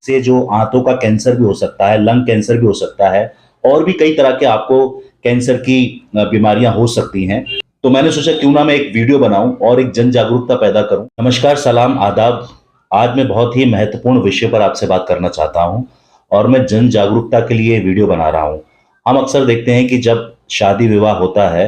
से जो आंतों का कैंसर भी हो सकता है, लंग कैंसर भी हो सकता है और भी कई तरह के आपको कैंसर की बीमारियां हो सकती हैं। तो मैंने सोचा क्यों ना मैं एक वीडियो बनाऊं और एक जन जागरूकता पैदा करूं। नमस्कार, सलाम, आदाब। आज मैं बहुत ही महत्वपूर्ण विषय पर आपसे बात करना चाहता हूं और मैं जन जागरूकता के लिए वीडियो बना रहा हूं। हम अक्सर देखते हैं कि जब शादी विवाह होता है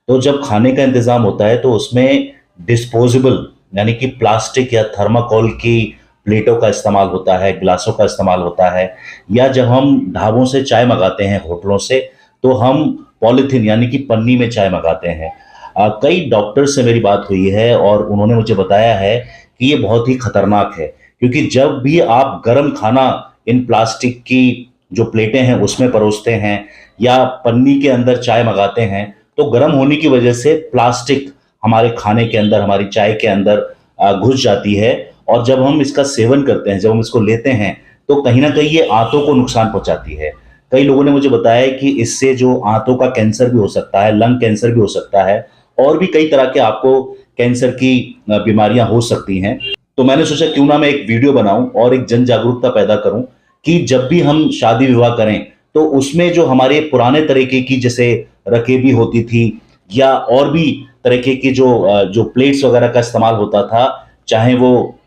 तो जब खाने का इंतजाम होता है तो उसमें डिस्पोजेबल यानी कि प्लास्टिक या थर्माकोल की प्लेटों का इस्तेमाल होता है, गिलासों का इस्तेमाल होता है, या जब हम ढाबों से चाय मंगाते हैं, होटलों से, तो हम पॉलिथीन यानी कि पन्नी में चाय मंगाते हैं। कई डॉक्टर से मेरी बात हुई है और उन्होंने मुझे बताया है कि ये बहुत ही खतरनाक है, क्योंकि जब भी आप गर्म खाना इन प्लास्टिक की जो प्लेटें हैं उसमें परोसते हैं या पन्नी के अंदर चाय मंगाते हैं, तो गर्म होने की वजह से प्लास्टिक हमारे खाने के अंदर, हमारी चाय के अंदर घुस जाती है। और जब हम इसका सेवन करते हैं, जब हम इसको लेते हैं, तो कहीं ना कहीं ये आंतों को नुकसान पहुंचाती है। कई लोगों ने मुझे बताया है कि इससे जो आंतों का कैंसर भी हो सकता है, लंग कैंसर भी हो सकता है और भी कई तरह के आपको कैंसर की बीमारियां हो सकती हैं। तो मैंने सोचा क्यों ना मैं एक वीडियो बनाऊं और एक जन जागरूकता पैदा करूं कि जब भी हम शादी विवाह करें तो उसमें जो हमारे पुराने तरीके की जैसे रकेबी होती थी या और भी तरीके की जो प्लेट्स वगैरह का इस्तेमाल होता था, चाहे वो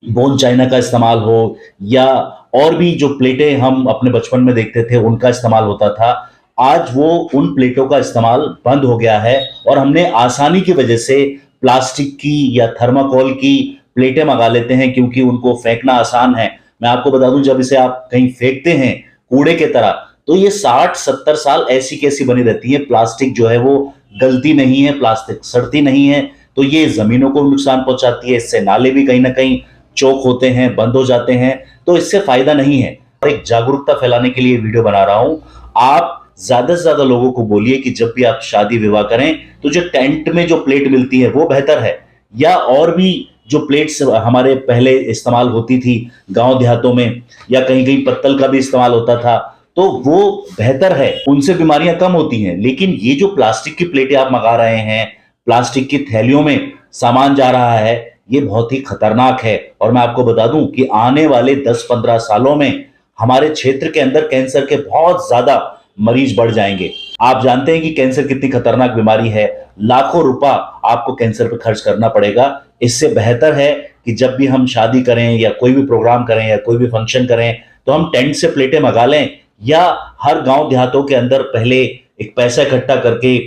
बोन चाइना का इस्तेमाल हो या और भी जो प्लेटें हम अपने बचपन में देखते थे उनका इस्तेमाल होता था, आज वो उन प्लेटों का इस्तेमाल बंद हो गया है और हमने आसानी की वजह से प्लास्टिक की या थर्माकोल की प्लेटें मंगा लेते हैं क्योंकि उनको फेंकना आसान है। मैं आपको बता दूं, जब इसे आप कहीं फेंकते हैं कूड़े के तरह, तो ये 60-70 साल ऐसी कैसी बनी रहती है। प्लास्टिक जो है वो गलती नहीं है, प्लास्टिक सड़ती नहीं है, तो ये जमीनों को नुकसान पहुंचाती है। इससे नाले भी कहीं ना कहीं चौक होते हैं, बंद हो जाते हैं, तो इससे फायदा नहीं है। और एक जागरूकता फैलाने के लिए वीडियो बना रहा हूं। आप ज्यादा से ज्यादा लोगों को बोलिए कि जब भी आप शादी विवाह करें तो जो टेंट में जो प्लेट मिलती है वो बेहतर है, या और भी जो प्लेट्स हमारे पहले इस्तेमाल होती थी गांव देहातों में, या कहीं कहीं पत्तल का भी इस्तेमाल होता था, तो वो बेहतर है, उनसे बीमारियां कम होती हैं। लेकिन ये जो प्लास्टिक की प्लेटें आप मंगा रहे हैं, प्लास्टिक की थैलियों में सामान जा रहा है, ये बहुत ही खतरनाक है। और मैं आपको बता दूं कि आने वाले 10-15 सालों में हमारे क्षेत्र के अंदर कैंसर के बहुत ज्यादा मरीज बढ़ जाएंगे। आप जानते हैं कि कैंसर कितनी खतरनाक बीमारी है। लाखों रुपया आपको कैंसर पर खर्च करना पड़ेगा। इससे बेहतर है कि जब भी हम शादी करें या कोई भी प्रोग्राम करें या कोई भी फंक्शन करें तो हम टेंट से प्लेटें मंगा लें, या हर गांव देहातों के अंदर पहले एक पैसा इकट्ठा करके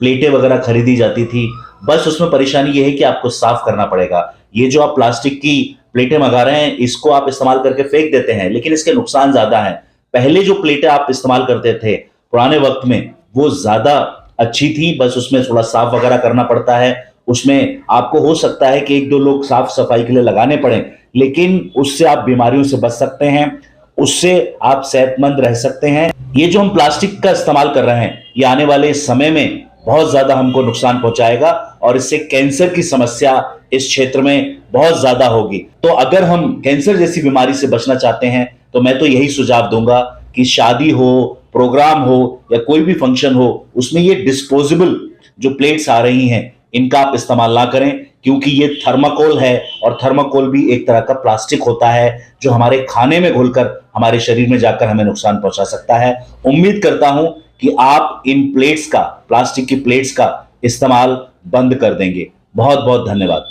प्लेटें वगैरह खरीदी जाती थी। बस उसमें परेशानी यह है कि आपको साफ करना पड़ेगा। ये जो आप प्लास्टिक की प्लेटें मंगा रहे हैं इसको आप इस्तेमाल करके फेंक देते हैं, लेकिन इसके नुकसान ज्यादा हैं। पहले जो प्लेटें आप इस्तेमाल करते थे पुराने वक्त में वो ज्यादा अच्छी थी, बस उसमें थोड़ा साफ वगैरह करना पड़ता है। उसमें आपको हो सकता है कि 1-2 लोग साफ सफाई के लिए लगाने पड़े, लेकिन उससे आप बीमारियों से बच सकते हैं, उससे आप सेहतमंद रह सकते हैं। ये जो हम प्लास्टिक का इस्तेमाल कर रहे हैं ये आने वाले समय में बहुत ज्यादा हमको नुकसान पहुंचाएगा और इससे कैंसर की समस्या इस क्षेत्र में बहुत ज्यादा होगी। तो अगर हम कैंसर जैसी बीमारी से बचना चाहते हैं तो मैं तो यही सुझाव दूंगा कि शादी हो, प्रोग्राम हो या कोई भी फंक्शन हो, उसमें ये डिस्पोजेबल जो प्लेट्स आ रही हैं इनका आप इस्तेमाल ना करें, क्योंकि ये थर्माकोल है और थर्माकोल भी एक तरह का प्लास्टिक होता है जो हमारे खाने में घुलकर हमारे शरीर में जाकर हमें नुकसान पहुंचा सकता है। उम्मीद करता हूं कि आप इन प्लेट्स का, प्लास्टिक की प्लेट्स का इस्तेमाल बंद कर देंगे। बहुत बहुत धन्यवाद।